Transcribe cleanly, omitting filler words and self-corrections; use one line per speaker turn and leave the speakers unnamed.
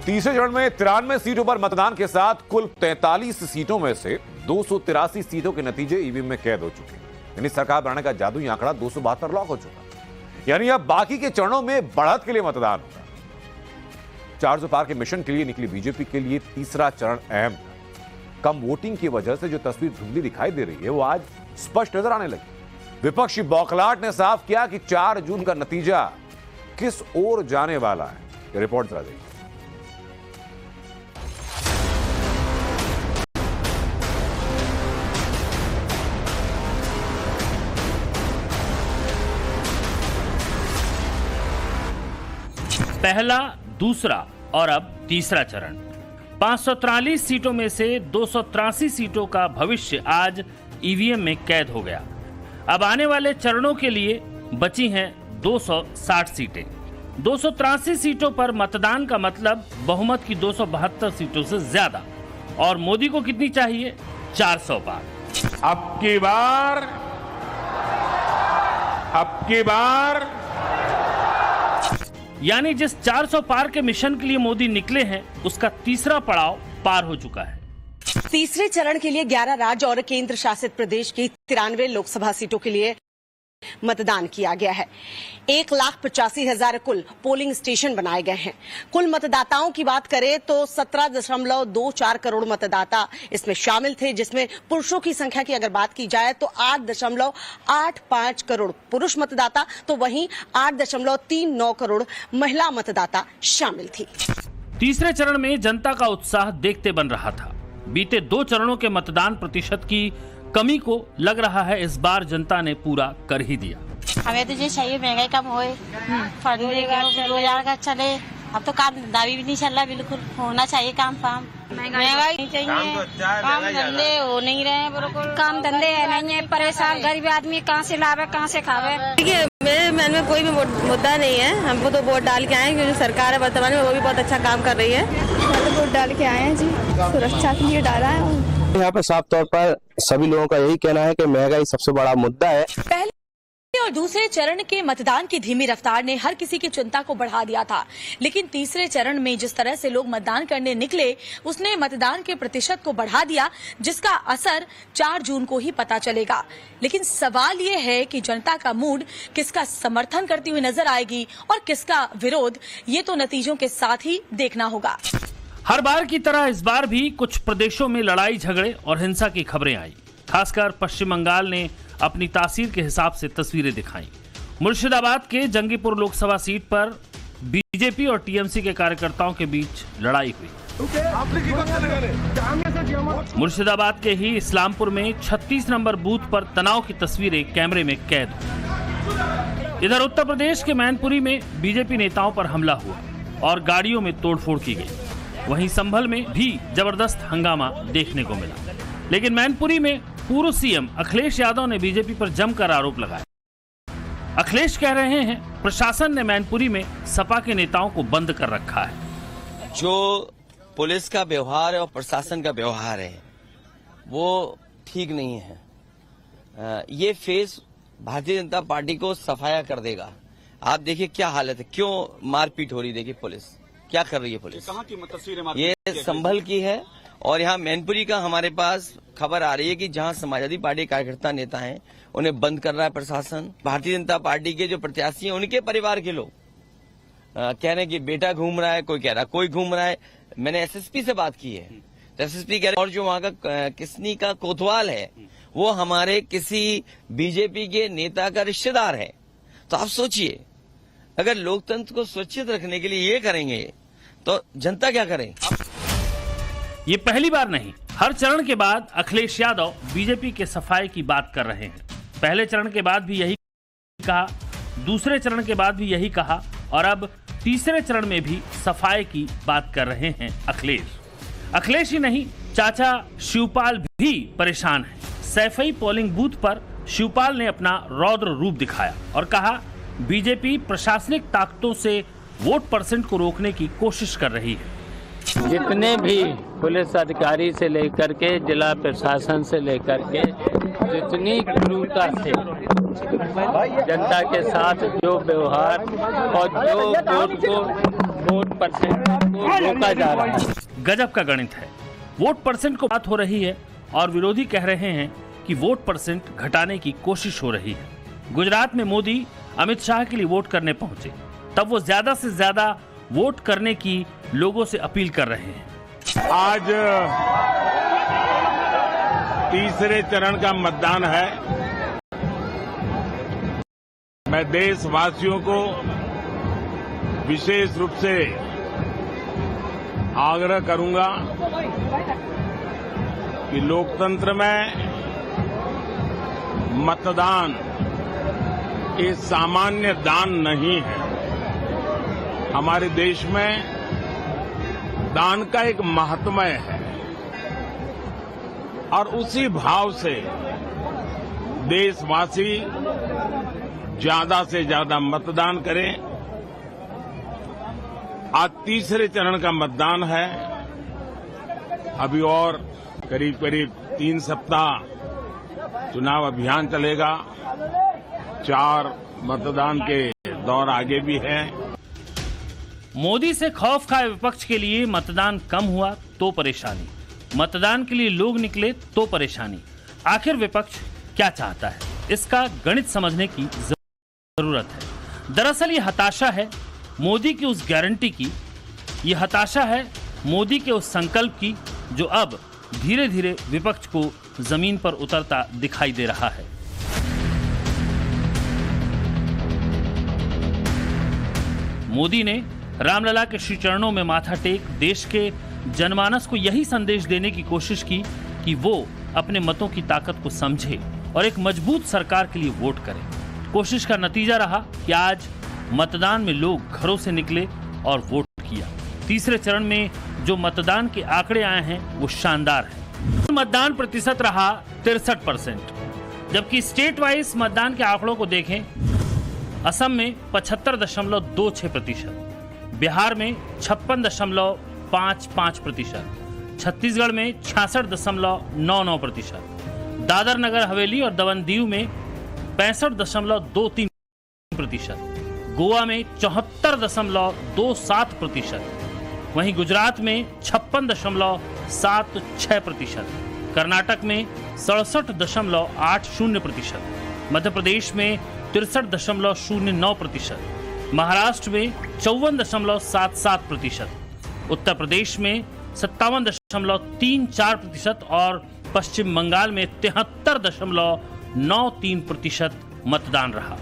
तीसरे चरण में 93 सीटों पर मतदान के साथ कुल 43 सीटों में से 283 सीटों के नतीजे ईवीएम में कैद हो चुके हैं। यानी सरकार बनाने का जादुई आंकड़ा 272 लॉक हो चुका। यानी अब बाकी के चरणों में बढ़त के लिए मतदान होगा। 400 पार के मिशन के लिए निकली बीजेपी के लिए तीसरा चरण अहम था। कम वोटिंग की वजह से जो तस्वीर धुंधली दिखाई दे रही है वो आज स्पष्ट नजर आने लगी। विपक्षी बौखलाहट ने साफ किया कि 4 जून का नतीजा किस ओर जाने वाला है। ये रिपोर्ट जरा देखिए।
पहला, दूसरा और अब तीसरा चरण। 543 सीटों में से 283 सीटों का भविष्य आज ईवीएम में कैद हो गया। अब आने वाले चरणों के लिए बची हैं 260 सीटें। 283 सीटों पर मतदान का मतलब बहुमत की 272 सीटों से ज्यादा। और मोदी को कितनी चाहिए? 400 पार।
अब की बार
यानी जिस 400 पार के मिशन के लिए मोदी निकले हैं उसका तीसरा पड़ाव पार हो चुका है।
तीसरे चरण के लिए 11 राज्य और केंद्र शासित प्रदेश की 93 लोकसभा सीटों के लिए मतदान किया गया है। 1,85,000 कुल पोलिंग स्टेशन बनाए गए हैं। कुल मतदाताओं की बात करें तो 17.24 करोड़ मतदाता इसमें शामिल थे, जिसमें पुरुषों की संख्या की अगर बात की जाए तो 8.85 करोड़ पुरुष मतदाता, तो वहीं 8.39 करोड़ महिला मतदाता शामिल थी।
तीसरे चरण में जनता का उत्साह देखते बन रहा था। बीते 2 चरणों के मतदान प्रतिशत की कमी को लग रहा है इस बार जनता ने पूरा कर ही दिया।
हमें तो ये चाहिए महंगाई कम होए, रोजगार का चले। अब तो काम धंधा भी नहीं चल रहा, बिल्कुल होना चाहिए काम फाम। महंगाई नहीं चाहिए, काम धंधे हो नहीं रहे हैं, बिल्कुल काम धंधे है नहीं है। परेशान गरीब आदमी कहाँ से लावे कहाँ से खावे।
देखिए मेरे मन में कोई भी मुद्दा नहीं है। हमको तो वोट डाल के आए क्योंकि सरकार है वर्तमान में वो भी बहुत अच्छा काम कर रही है।
तो वोट डाल के आए हैं जी, सुरक्षा के लिए डाला है।
यहाँ पे साफ तौर पर सभी लोगों का यही कहना है कि महंगाई सबसे बड़ा मुद्दा है।
पहले और दूसरे चरण के मतदान की धीमी रफ्तार ने हर किसी की चिंता को बढ़ा दिया था, लेकिन तीसरे चरण में जिस तरह से लोग मतदान करने निकले उसने मतदान के प्रतिशत को बढ़ा दिया, जिसका असर 4 जून को ही पता चलेगा। लेकिन सवाल ये है कि जनता का मूड किसका समर्थन करती हुई नजर आएगी और किसका विरोध, ये तो नतीजों के साथ ही देखना होगा।
हर बार की तरह इस बार भी कुछ प्रदेशों में लड़ाई झगड़े और हिंसा की खबरें आई। खासकर पश्चिम बंगाल ने अपनी तासीर के हिसाब से तस्वीरें दिखाई। मुर्शिदाबाद के जंगीपुर लोकसभा सीट पर बीजेपी और टीएमसी के कार्यकर्ताओं के बीच लड़ाई हुई। मुर्शिदाबाद के ही इस्लामपुर में 36 नंबर बूथ पर तनाव की तस्वीरें कैमरे में कैद हुई। इधर उत्तर प्रदेश के मैनपुरी में बीजेपी नेताओं पर हमला हुआ और गाड़ियों में तोड़फोड़ की गई। वहीं संभल में भी जबरदस्त हंगामा देखने को मिला। लेकिन मैनपुरी में पूर्व सीएम अखिलेश यादव ने बीजेपी पर जमकर आरोप लगाया। अखिलेश कह रहे हैं प्रशासन ने मैनपुरी में सपा के नेताओं को बंद कर रखा है।
जो पुलिस का व्यवहार है और प्रशासन का व्यवहार है वो ठीक नहीं है। ये फेस भारतीय जनता पार्टी को सफाया कर देगा। आप देखिए क्या हालत है, क्यों मारपीट हो रही, देखिए पुलिस क्या कर रही है। पुलिस कहाँ की तस्वीरें, ये संभल की है और यहाँ मैनपुरी का हमारे पास खबर आ रही है कि जहाँ समाजवादी पार्टी कार्यकर्ता नेता हैं उन्हें बंद कर रहा है प्रशासन। भारतीय जनता पार्टी के जो प्रत्याशी हैं उनके परिवार के लोग कह रहे हैं कि बेटा घूम रहा है, कोई कह रहा है कोई घूम रहा है। मैंने एसएसपी से बात की है तो एसएसपी कह रहे हैं और जो वहाँ का किसनी का कोतवाल है वो हमारे किसी बीजेपी के नेता का रिश्तेदार है। तो आप सोचिए अगर लोकतंत्र को सुरक्षित रखने के लिए ये करेंगे तो जनता क्या करे।
ये पहली बार नहीं, हर चरण के बाद अखिलेश यादव बीजेपी के सफाई की बात कर रहे हैं। पहले चरण के बाद भी यही कहा, दूसरे चरण के बाद भी यही कहा और अब तीसरे चरण में भी सफाई की बात कर रहे हैं अखिलेश ही नहीं, चाचा शिवपाल भी परेशान हैं। सैफई पोलिंग बूथ पर शिवपाल ने अपना रौद्र रूप दिखाया और कहा बीजेपी प्रशासनिक ताकतों से वोट परसेंट को रोकने की कोशिश कर रही है।
जितने भी पुलिस अधिकारी से लेकर के जिला प्रशासन से लेकर के जितनी क्रूरता से जनता के साथ जो व्यवहार और जो वोट परसेंट को रोका जा रहा है।
गजब का गणित है। वोट परसेंट को बात हो रही है और विरोधी कह रहे हैं कि वोट परसेंट घटाने की कोशिश हो रही है। गुजरात में मोदी अमित शाह के लिए वोट करने पहुंचे, तब वो ज्यादा से ज्यादा वोट करने की लोगों से अपील कर रहे हैं।
आज तीसरे चरण का मतदान है। मैं देशवासियों को विशेष रूप से आग्रह करूंगा कि लोकतंत्र में मतदान ये सामान्य दान नहीं है। हमारे देश में दान का एक महात्म्य है और उसी भाव से देशवासी ज्यादा से ज्यादा मतदान करें। आज तीसरे चरण का मतदान है। अभी और करीब करीब 3 सप्ताह चुनाव अभियान चलेगा। 4 मतदान के दौर आगे भी है।
मोदी से खौफ खाए विपक्ष के लिए मतदान कम हुआ तो परेशानी, मतदान के लिए लोग निकले तो परेशानी। आखिर विपक्ष क्या चाहता है, इसका गणित समझने की जरूरत है। दरअसल ये हताशा है मोदी की उस गारंटी की, ये हताशा है मोदी के उस संकल्प की जो अब धीरे धीरे विपक्ष को जमीन पर उतरता दिखाई दे रहा है। मोदी ने रामलला के श्री चरणों में माथा टेक देश के जनमानस को यही संदेश देने की कोशिश की कि वो अपने मतों की ताकत को समझे और एक मजबूत सरकार के लिए वोट करे। कोशिश का नतीजा रहा कि आज मतदान में लोग घरों से निकले और वोट किया। तीसरे चरण में जो मतदान के आंकड़े आए हैं वो शानदार है। मतदान प्रतिशत रहा 63%, जबकि स्टेट वाइज मतदान के आंकड़ों को देखें, असम में 75.26%, बिहार में 56.55%, छत्तीसगढ़ में 66.99%, दादर नगर हवेली और दमन दीव में 65.23%, गोवा में 74.27%, वहीं गुजरात में 56.76%, कर्नाटक में 67.80%, मध्य प्रदेश में 63.09%, महाराष्ट्र में 54.77%, उत्तर प्रदेश में 57.34% और पश्चिम बंगाल में 73.93% मतदान रहा।